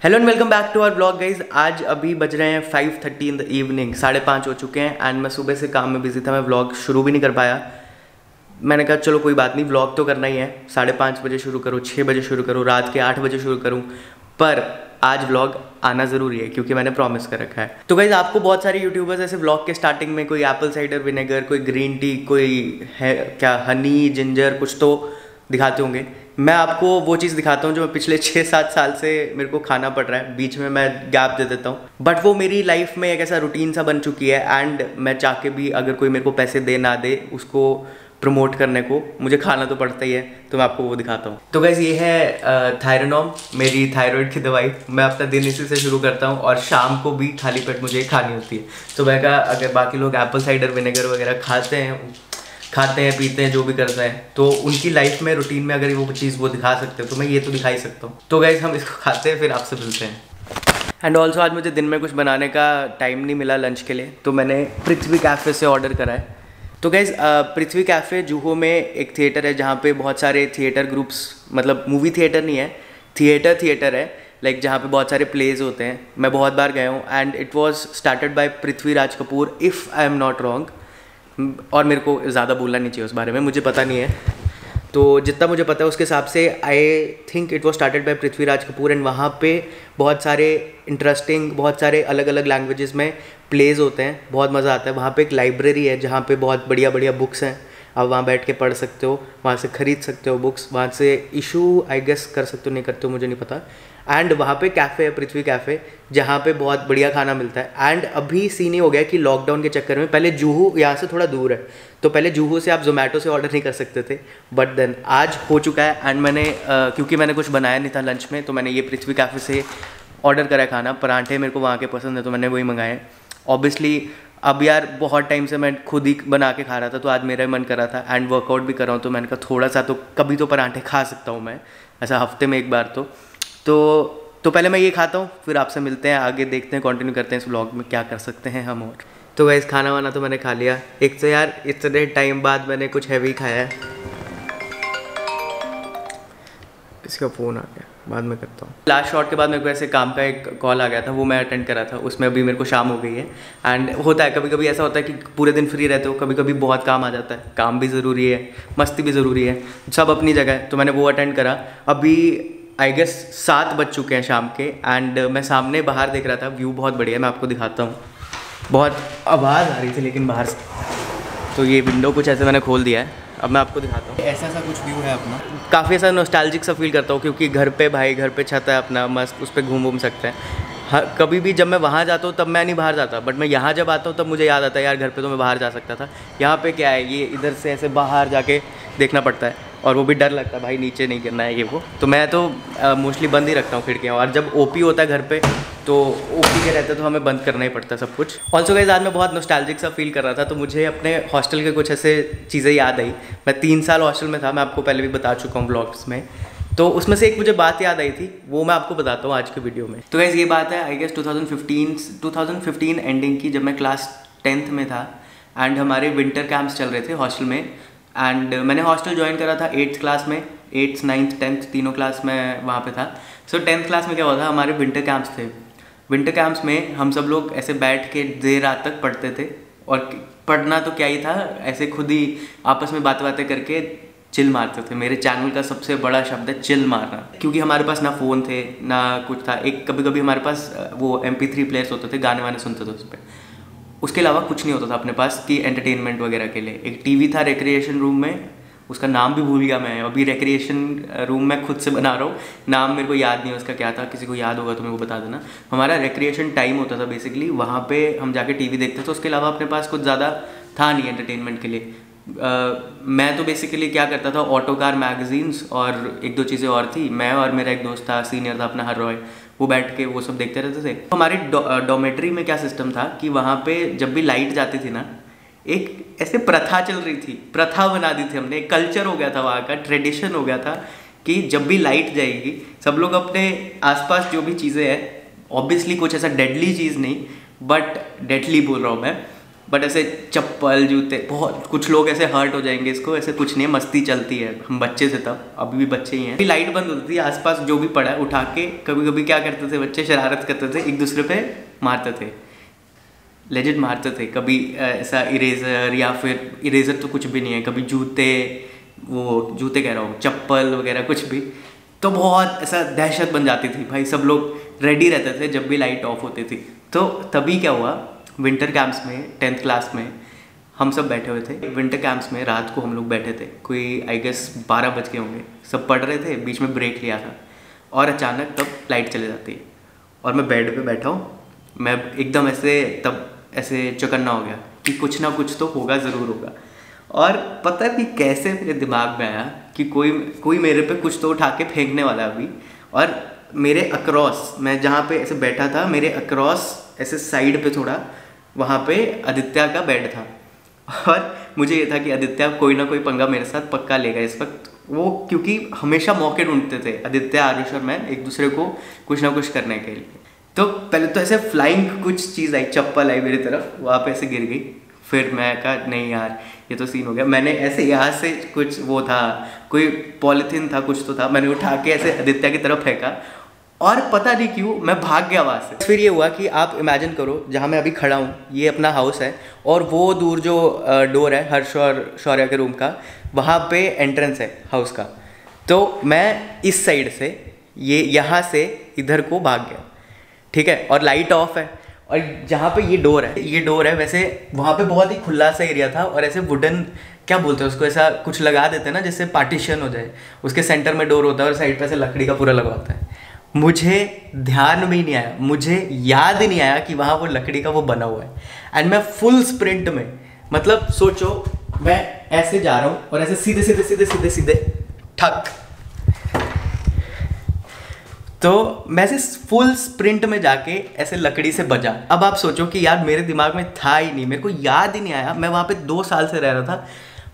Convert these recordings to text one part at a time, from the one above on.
Hello and welcome back to our blog guys. आज अभी बज रहे हैं 5:30 इन द इवनिंग, 5:30 हो चुके हैं एंड मैं सुबह से काम में बिजी था। मैं व्लॉग शुरू भी नहीं कर पाया। मैंने कहा चलो कोई बात नहीं, व्लॉग तो करना ही है। 5:30 बजे शुरू करूँ, 6 बजे शुरू करूँ, रात के 8 बजे शुरू करूँ, पर आज व्लॉग आना ज़रूरी है क्योंकि मैंने प्रॉमिस कर रखा है। तो गाइज आपको बहुत सारे यूट्यूबर्स ऐसे व्लॉग के स्टार्टिंग में कोई एप्पल साइडर विनेगर, कोई ग्रीन टी, कोई है क्या हनी जिंजर कुछ तो दिखाते होंगे। मैं आपको वो चीज़ दिखाता हूँ जो मैं पिछले 6-7 साल से मेरे को खाना पड़ रहा है। बीच में मैं गैप दे देता हूँ, बट वो मेरी लाइफ में एक ऐसा रूटीन सा बन चुकी है एंड मैं चाह के भी अगर कोई मेरे को पैसे दे ना दे उसको प्रमोट करने को मुझे खाना तो पड़ता ही है। तो मैं आपको वो दिखाता हूँ। तो गाइस ये है थायरोनॉम, मेरी थायराइड की दवाई। मैं अपना दिन इसी से शुरू करता हूँ और शाम को भी खाली पेट मुझे खानी होती है। तो मैं कहा अगर बाकी लोग एप्पल साइडर विनेगर वगैरह खाते हैं पीते हैं जो भी करते हैं, तो उनकी लाइफ में रूटीन में अगर वो चीज़ वो दिखा सकते हो तो मैं ये तो दिखा ही सकता हूँ। तो गाइस हम इसको खाते हैं, फिर आपसे मिलते हैं। एंड ऑल्सो आज मुझे दिन में कुछ बनाने का टाइम नहीं मिला लंच के लिए, तो मैंने पृथ्वी कैफ़े से ऑर्डर करा है। तो गाइस पृथ्वी कैफ़े जुहू में एक थिएटर है जहाँ पे बहुत सारे थिएटर ग्रुप्स, मतलब मूवी थिएटर नहीं है, थिएटर है, लाइक जहाँ पे बहुत सारे प्लेज होते हैं। मैं बहुत बार गया हूँ and it was started by Prithviraj Kapoor if I am not wrong. और मेरे को ज़्यादा बोलना नहीं चाहिए उस बारे में, मुझे पता नहीं है। तो जितना मुझे पता है उसके हिसाब से I think it was started by Prithviraj Kapoor and वहाँ पे बहुत सारे इंटरेस्टिंग, बहुत सारे अलग अलग लैंग्वेजेस में प्लेज होते हैं। बहुत मज़ा आता है। वहाँ पे एक लाइब्रेरी है जहाँ पे बहुत बढ़िया बढ़िया बुक्स हैं। आप वहाँ बैठ के पढ़ सकते हो, वहाँ से ख़रीद सकते हो बुक्स, वहाँ से इशू आई गेस कर सकते हो, नहीं करते हो मुझे नहीं पता। एंड वहाँ पे कैफ़े है, पृथ्वी कैफ़े, जहाँ पे बहुत बढ़िया खाना मिलता है। एंड अभी सीन ही हो गया कि लॉकडाउन के चक्कर में पहले जुहू यहाँ से थोड़ा दूर है, तो पहले जुहू से आप जोमेटो से ऑर्डर नहीं कर सकते थे, बट देन आज हो चुका है। एंड मैंने क्योंकि मैंने कुछ बनाया नहीं था लंच में, तो मैंने ये पृथ्वी कैफ़े से ऑर्डर करा खाना। परांठे मेरे को वहाँ के पसंद है तो मैंने वही मंगाए। ऑब्वियसली अब यार बहुत टाइम से मैं खुद ही बना के खा रहा था, तो आज मेरा मन कर रहा था एंड वर्कआउट भी कर रहा हूँ, तो मैंने कहा थोड़ा सा तो कभी तो परांठे खा सकता हूँ मैं, ऐसा हफ्ते में एक बार तो पहले मैं ये खाता हूँ, फिर आपसे मिलते हैं, आगे देखते हैं, कंटिन्यू करते हैं इस व्लॉग में क्या कर सकते हैं हम। और तो गाइस खाना वाना तो मैंने खा लिया। एक तो यार इतने टाइम बाद मैंने कुछ हैवी खाया है। किसी का फ़ोन आ गया, बाद में करता हूँ। लास्ट शॉट के बाद मेरे को ऐसे काम का एक कॉल आ गया था, वो मैं अटेंड करा था। उसमें अभी मेरे को शाम हो गई है एंड होता है कभी कभी ऐसा होता है कि पूरे दिन फ्री रहते हो, कभी कभी बहुत काम आ जाता है। काम भी ज़रूरी है, मस्ती भी ज़रूरी है, सब अपनी जगह है। तो मैंने वो अटेंड करा। अभी आई गेस 7 बज चुके हैं शाम के एंड मैं सामने बाहर देख रहा था, व्यू बहुत बढ़िया है, मैं आपको दिखाता हूँ। बहुत आवाज़ आ रही थी लेकिन बाहर से, तो ये विंडो कुछ ऐसे मैंने खोल दिया है, अब मैं आपको दिखाता हूँ। ऐसा कुछ व्यू है अपना, काफ़ी ऐसा नॉस्टैल्जिक सा फील करता हूँ क्योंकि घर पे छत है अपना, मस्त उस पर घूम सकते हैं। हाँ, कभी भी जब मैं वहाँ जाता हूँ तब मैं नहीं बाहर जाता, बट मैं यहाँ जब आता हूँ तब मुझे याद आता है यार घर पे तो मैं बाहर जा सकता था। यहाँ पे क्या है, ये इधर से ऐसे बाहर जाके देखना पड़ता है और वो भी डर लगता है भाई नीचे नहीं गिरना है ये वो। तो मैं तो मोस्टली बंद ही रखता हूँ खिड़कियाँ, और जब ओपी होता है घर पे तो ओपी के रहते तो हमें बंद करना ही पड़ता है सब कुछ। ऑल्सो गाइस आज मैं बहुत नॉस्टैल्जिक सा फील कर रहा था, तो मुझे अपने हॉस्टल के कुछ ऐसे चीज़ें याद आई। मैं 3 साल हॉस्टल में था, मैं आपको पहले भी बता चुका हूँ ब्लॉग्स में। तो उसमें से एक मुझे बात याद आई थी, वो मैं आपको बताता हूँ आज के वीडियो में। तो गाइस ये बात है आई गेस 2015 एंडिंग की, जब मैं क्लास 10th में था एंड हमारे विंटर कैंप्स चल रहे थे हॉस्टल में। एंड मैंने हॉस्टल ज्वाइन करा था 8th क्लास में, 8th 9th 10th तीनों क्लास में वहाँ पे था। सो 10th क्लास में क्या हुआ था, हमारे विंटर कैंप्स थे। विंटर कैंप्स में हम सब लोग ऐसे बैठ के देर रात तक पढ़ते थे, और पढ़ना तो क्या ही था, ऐसे खुद ही आपस में बातें करके चिल मारते थे। मेरे चैनल का सबसे बड़ा शब्द है चिल मारना, क्योंकि हमारे पास ना फ़ोन थे ना कुछ था। एक कभी कभी हमारे पास वो MP3 प्लेयर्स होते थे, गाने वाने सुनते थे उस पर, उसके अलावा कुछ नहीं होता था अपने पास कि एंटरटेनमेंट वगैरह के लिए। एक टीवी था रिक्रिएशन रूम में, उसका नाम भी भूल गया मैं, अभी रिक्रिएशन रूम में खुद से बना रहा हूँ, नाम मेरे को याद नहीं है उसका क्या था, किसी को याद होगा तो मेरे को बता देना। हमारा रिक्रिएशन टाइम होता था बेसिकली, वहाँ पे हम जाके टीवी देखते थे। उसके अलावा अपने पास कुछ ज़्यादा था नहीं एंटरटेनमेंट के लिए। मैं तो बेसिकली क्या करता था, ऑटोकार मैगजीन्स और एक दो चीज़ें और थी। मैं और मेरा एक दोस्त था, सीनियर था अपना हर रॉय, वो बैठ के वो सब देखते रहते थे। हमारी डॉमेट्री में क्या सिस्टम था कि वहाँ पे जब भी लाइट जाती थी ना, एक ऐसे प्रथा चल रही थी, प्रथा बना दी थी हमने, कल्चर हो गया था वहाँ का, ट्रेडिशन हो गया था कि जब भी लाइट जाएगी सब लोग अपने आसपास जो भी चीज़ें हैं, ऑब्वियसली कुछ ऐसा डेडली चीज़ नहीं, बट डेडली बोल रहा हूँ मैं, बट ऐसे चप्पल जूते बहुत, कुछ लोग ऐसे हर्ट हो जाएंगे इसको, ऐसे कुछ नहीं, मस्ती चलती है। हम बच्चे थे तब, अभी भी बच्चे ही हैं। लाइट बंद होती थी, आसपास जो भी पड़ा है उठा के कभी कभी क्या करते थे बच्चे, शरारत करते थे, एक दूसरे पे मारते थे, लेजिट मारते थे। कभी ऐसा इरेजर, या फिर इरेजर तो कुछ भी नहीं है, कभी जूते, वो जूते कह रहा हूँ, चप्पल वगैरह कुछ भी। तो बहुत ऐसा दहशत बन जाती थी भाई, सब लोग रेडी रहते थे जब भी लाइट ऑफ होती थी। तो तभी क्या हुआ, विंटर कैंप्स में 10th क्लास में हम सब बैठे हुए थे। विंटर कैंप्स में रात को हम लोग बैठे थे, कोई आई गेस 12 बज के होंगे, सब पढ़ रहे थे, बीच में ब्रेक लिया था और अचानक तब लाइट चली जाती है और मैं बेड पे बैठा हूँ। मैं एकदम ऐसे तब ऐसे चौकन्ना हो गया कि कुछ ना कुछ तो होगा, ज़रूर होगा। और पता नहीं कैसे मेरे दिमाग में आया कि कोई मेरे पे कुछ तो उठा के फेंकने वाला है अभी। और मेरे अक्रॉस, मैं जहाँ पे ऐसे बैठा था, मेरे अक्रॉस ऐसे साइड पे थोड़ा, वहाँ पे आदित्य का बेड था। और मुझे ये था कि आदित्य कोई ना कोई पंगा मेरे साथ पक्का लेगा इस वक्त, वो क्योंकि हमेशा मौके ढूंढते थे आदित्य, आरुष और मैं एक दूसरे को कुछ ना कुछ करने के लिए। तो पहले तो ऐसे फ्लाइंग कुछ चीज़ आई, चप्पल आई मेरी तरफ, वहाँ पे ऐसे गिर गई। फिर मैं कहा नहीं यार ये तो सीन हो गया। मैंने ऐसे यहाँ से कुछ वो था, कोई पॉलीथीन था, कुछ तो था, मैंने उठा के ऐसे आदित्य की तरफ फेंका और पता नहीं क्यों मैं भाग गया वहाँ से। फिर ये हुआ कि आप इमेजिन करो, जहाँ मैं अभी खड़ा हूँ ये अपना हाउस है और वो दूर जो डोर है हर्ष और शौर्य के रूम का, वहाँ पे एंट्रेंस है हाउस का। तो मैं इस साइड से ये यहाँ से इधर को भाग गया, ठीक है, और लाइट ऑफ है। और जहाँ पे ये डोर है वैसे वहाँ पे बहुत ही खुला सा एरिया था और ऐसे वुडन, क्या बोलते हैं उसको, ऐसा कुछ लगा देते हैं ना जिससे पार्टीशन हो जाए, उसके सेंटर में डोर होता है और साइड पे ऐसे लकड़ी का पूरा लगा होता है। मुझे ध्यान में ही नहीं आया, मुझे याद ही नहीं आया कि वहाँ वो लकड़ी का वो बना हुआ है। एंड मैं फुल स्प्रिंट में, मतलब सोचो मैं ऐसे जा रहा हूँ और ऐसे सीधे सीधे सीधे सीधे सीधे ठक, तो मैं ऐसे फुल स्प्रिंट में जाके ऐसे लकड़ी से बजा। अब आप सोचो कि यार मेरे दिमाग में था ही नहीं, मेरे को याद ही नहीं आया, मैं वहाँ पे 2 साल से रह रहा था,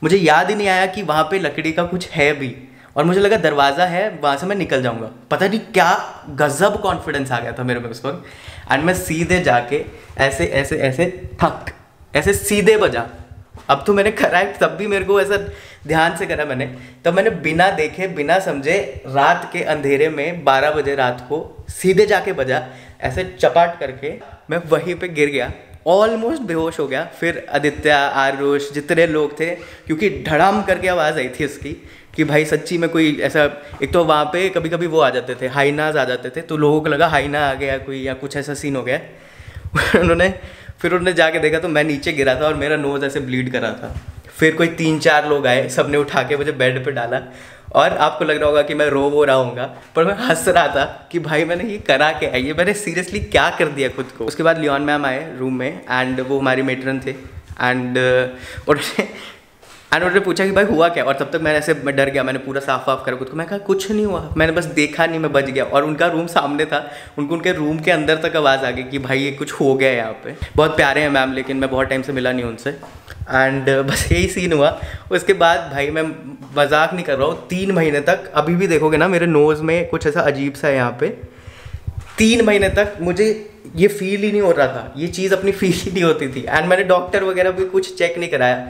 मुझे याद ही नहीं आया कि वहाँ पे लकड़ी का कुछ है भी। और मुझे लगा दरवाज़ा है, वहाँ से मैं निकल जाऊँगा। पता नहीं क्या गजब कॉन्फिडेंस आ गया था मेरे में उस वक्त। एंड मैं सीधे जाके ऐसे ऐसे ऐसे ठक, ऐसे सीधे बजा। अब तो मैंने करा है, तब भी मेरे को ऐसा ध्यान से करा मैंने। तब मैंने बिना देखे बिना समझे रात के अंधेरे में 12 बजे रात को सीधे जाके बजा, ऐसे चपाट करके मैं वहीं पे गिर गया, ऑलमोस्ट बेहोश हो गया। फिर आदित्य, आरुष, जितने लोग थे, क्योंकि धड़ाम करके आवाज़ आई थी उसकी कि भाई सच्ची में कोई ऐसा, एक तो वहाँ पे कभी कभी वो आ जाते थे, हाइनाज आ जाते थे, तो लोगों को लगा हाइना आ गया कोई या कुछ ऐसा सीन हो गया। फिर उन्होंने जाके देखा तो मैं नीचे गिरा था और मेरा नोज़ ऐसे ब्लीड कर रहा था। फिर कोई 3-4 लोग आए, सबने उठा के मुझे बेड पे डाला। और आपको लग रहा होगा कि मैं रो रहा हूँगा, पर मैं हंस रहा था कि भाई मैंने ये करा क्या है, ये मैंने सीरियसली क्या कर दिया खुद को। उसके बाद लियोन मैम आए रूम में एंड वो हमारी मेट्रन थे एंड उन्होंने पूछा कि भाई हुआ क्या। और तब तक मैं डर गया, मैंने पूरा साफ करा खुद को। मैं कहा कुछ नहीं हुआ, मैंने बस देखा नहीं, मैं बच गया। और उनका रूम सामने था, उनके रूम के अंदर तक आवाज़ आ गई कि भाई ये कुछ हो गया है यहाँ पे। बहुत प्यारे हैं मैम, लेकिन मैं बहुत टाइम से मिला नहीं उनसे। एंड बस यही सीन हुआ। उसके बाद भाई मैं मजाक नहीं कर रहा हूँ, 3 महीने तक, अभी भी देखोगे ना मेरे नोज़ में कुछ ऐसा अजीब सा है यहाँ पे, 3 महीने तक मुझे ये फील ही नहीं हो रहा था, ये चीज़ अपनी फील ही नहीं होती थी। एंड मैंने डॉक्टर वगैरह भी कुछ चेक नहीं कराया,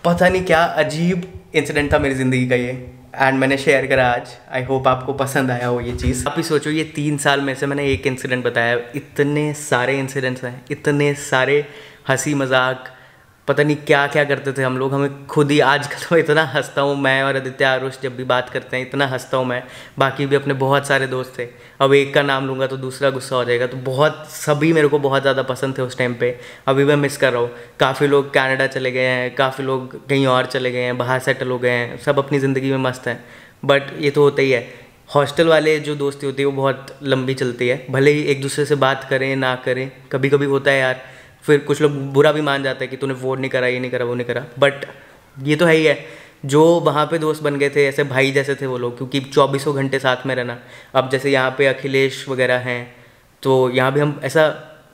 पता नहीं क्या अजीब इंसिडेंट था मेरी ज़िंदगी का ये। एंड मैंने शेयर करा आज, आई होप आपको पसंद आया हो ये चीज़। आप ही सोचो ये 3 साल में से मैंने एक इंसिडेंट बताया, इतने सारे इंसिडेंट्स हैं, इतने सारे हंसी मजाक, पता नहीं क्या क्या करते थे हम लोग। हमें खुद ही आजकल तो इतना हंसता हूँ मैं और आदित्य, आरुष जब भी बात करते हैं इतना हंसता हूँ मैं। बाकी भी अपने बहुत सारे दोस्त थे, अब एक का नाम लूँगा तो दूसरा गुस्सा हो जाएगा। तो बहुत सभी मेरे को बहुत ज़्यादा पसंद थे उस टाइम पे, अभी मैं मिस कर रहा हूँ। काफ़ी लोग कनाडा चले गए हैं, काफ़ी लोग कहीं और चले गए हैं, बाहर सेटल हो गए हैं, सब अपनी ज़िंदगी में मस्त हैं। बट ये तो होता ही है, हॉस्टल वाले जो दोस्ती होती है वो बहुत लंबी चलती है, भले ही एक दूसरे से बात करें ना करें, कभी कभी होता है यार। फिर कुछ लोग बुरा भी मान जाते हैं कि तूने वोट नहीं करा, ये नहीं करा, वो नहीं करा। बट ये तो है ही है, जो वहाँ पे दोस्त बन गए थे ऐसे भाई जैसे थे वो लोग, क्योंकि 24 घंटे साथ में रहना। अब जैसे यहाँ पे अखिलेश वगैरह हैं, तो यहाँ भी हम ऐसा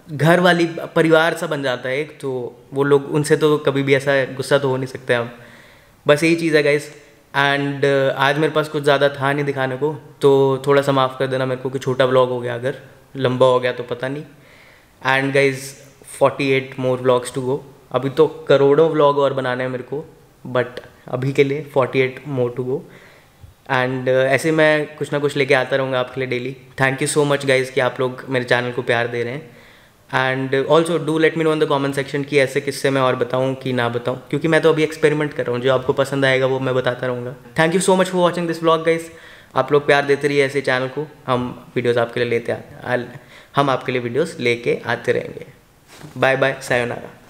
घर वाली परिवार सा बन जाता है एक, तो वो लोग, उनसे तो कभी भी ऐसा गुस्सा तो हो नहीं सकते अब। बस यही चीज़ है गाइस। एंड आज मेरे पास कुछ ज़्यादा था नहीं दिखाने को, तो थोड़ा सा माफ़ कर देना मेरे को कि छोटा व्लॉग हो गया, अगर लंबा हो गया तो पता नहीं। And guys 48 more vlogs to go, अभी तो करोड़ों व्लॉग और बनाने हैं मेरे को, बट अभी के लिए 48 मोर टू गो। एंड ऐसे मैं कुछ ना कुछ लेके आता रहूँगा आपके लिए daily. Thank you so much guys कि आप लोग मेरे चैनल को प्यार दे रहे हैं। And also do let me know in the comment section कि ऐसे किस्से मैं और बताऊँ कि ना बताऊँ, क्योंकि मैं तो अभी एक्सपेरिमेंट कर रहा हूँ। जो आपको पसंद आएगा वो मैं बताता रहूँगा। Thank you so much for watching this vlog guys. आप लोग प्यार देते रहिए ऐसे चैनल को, हम वीडियोज़ आपके लिए हम आपके लिए वीडियोज़ लेके आते रहेंगे। Bye bye, sayonara.